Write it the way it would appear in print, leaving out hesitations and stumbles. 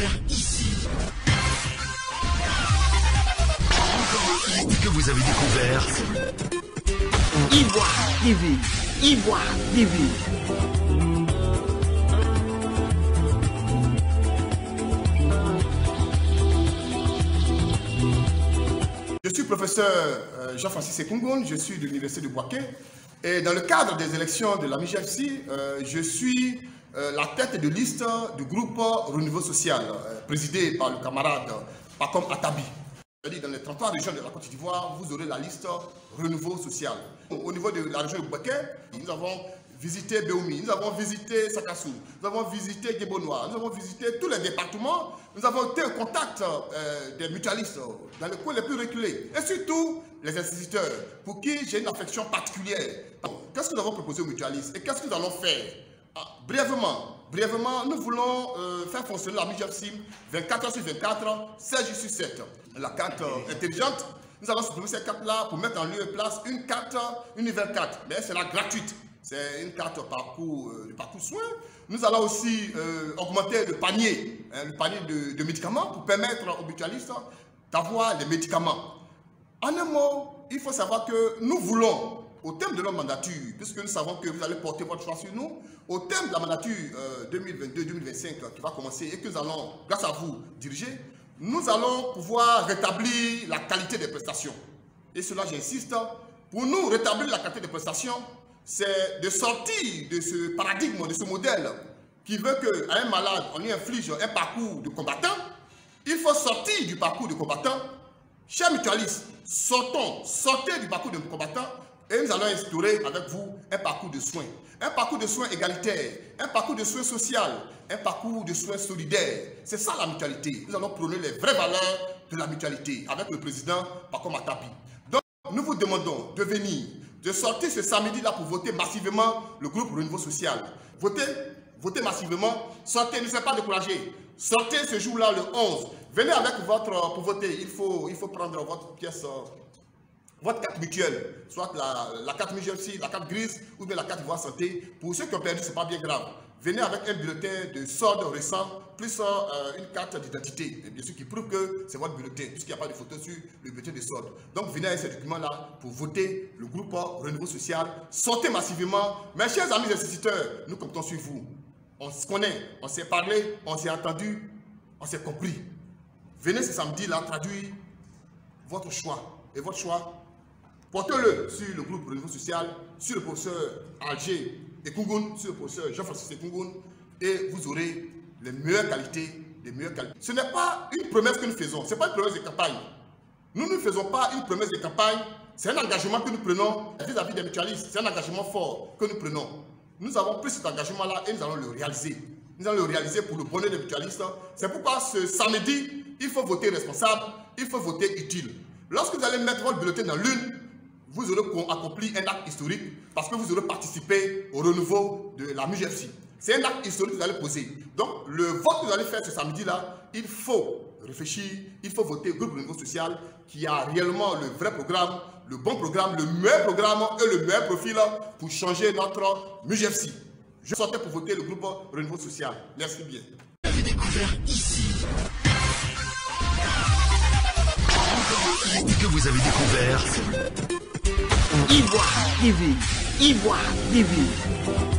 découvert ici. Que vous avez découvert Ivoire TV. Ivoire TV. Je suis professeur Jean-Francis Sekungun, je suis de l'Université de Bouaké et dans le cadre des élections de la MIGFC, je suis la tête de liste du groupe Renouveau Social, présidé par le camarade Pacom Atabi. Dans les 33 régions de la Côte d'Ivoire, vous aurez la liste Renouveau Social. Au niveau de la région de Bouaké, nous avons visité Béoumi, nous avons visité Sakassou, nous avons visité Guébonois, nous avons visité tous les départements, nous avons été en contact des mutualistes dans les coins les plus reculés et surtout les instituteurs pour qui j'ai une affection particulière. Qu'est-ce que nous avons proposé aux mutualistes et qu'est-ce que nous allons faire? Brièvement, nous voulons faire fonctionner la MIGFC 24 heures sur 24, 16 jours sur 7. La carte intelligente, nous allons supprimer cette carte-là pour mettre en lieu et place une carte, une nouvelle carte, mais elle sera gratuite. C'est une carte parcours soins. Nous allons aussi augmenter le panier de médicaments pour permettre aux mutualistes d'avoir les médicaments. En un mot, il faut savoir que nous voulons, au terme de notre mandature, puisque nous savons que vous allez porter votre choix sur nous, au terme de la mandature 2022-2025 qui va commencer et que nous allons, grâce à vous, diriger, nous allons pouvoir rétablir la qualité des prestations. Et cela, j'insiste, pour nous rétablir la qualité des prestations, c'est de sortir de ce paradigme, de ce modèle qui veut qu'à un malade, on lui inflige un parcours de combattant. Il faut sortir du parcours de combattant. Chers mutualistes, sortez du parcours de combattant et nous allons instaurer avec vous un parcours de soins. Un parcours de soins égalitaire, un parcours de soins social, un parcours de soins solidaires. C'est ça la mutualité. Nous allons prôner les vraies valeurs de la mutualité avec le président Pacom Atabi. Donc, nous vous demandons de venir, de sortir ce samedi-là pour voter massivement le groupe Renouveau Social. Votez massivement, sortez, ne soyez pas découragés. Sortez ce jour-là, le 11. Venez avec pour voter. Il faut prendre votre pièce, votre carte mutuelle, soit la carte MIGFC, la carte grise ou bien la carte Ivoire Santé. Pour ceux qui ont perdu, ce n'est pas bien grave. Venez avec un bulletin de solde récent, plus une carte d'identité, bien sûr qui prouve que c'est votre bulletin, puisqu'il n'y a pas de photo sur le bulletin de solde. Donc venez avec ces documents-là pour voter le groupe Renouveau Social. Sortez massivement. Mes chers amis instituteurs, nous comptons sur vous. On se connaît, on s'est parlé, on s'est entendu, on s'est compris. Venez ce samedi-là traduire votre choix. Et votre choix, portez-le sur le groupe Renouveau Social, sur le professeur Alger Sekungun, sur le professeur Jean-Francis Sekungun, et vous aurez les meilleures qualités, Ce n'est pas une promesse que nous faisons, ce n'est pas une promesse de campagne. Nous ne faisons pas une promesse de campagne, c'est un engagement que nous prenons vis-à-vis des mutualistes, c'est un engagement fort que nous prenons. Nous avons pris cet engagement-là et nous allons le réaliser. Nous allons le réaliser pour le bonheur des mutualistes. C'est pourquoi ce samedi, il faut voter responsable, il faut voter utile. Lorsque vous allez mettre votre bulletin dans l'une, vous aurez accompli un acte historique parce que vous aurez participé au renouveau de la MIGFC. C'est un acte historique que vous allez poser. Donc, le vote que vous allez faire ce samedi-là, il faut réfléchir, il faut voter le groupe Renouveau Social qui a réellement le vrai programme, le bon programme, le meilleur programme et le meilleur profil pour changer notre MIGFC. Je sortais pour voter le groupe Renouveau Social. Merci bien. Vous avez découvert ici. Que vous avez découvert Ivoire TV. Ivoire TV.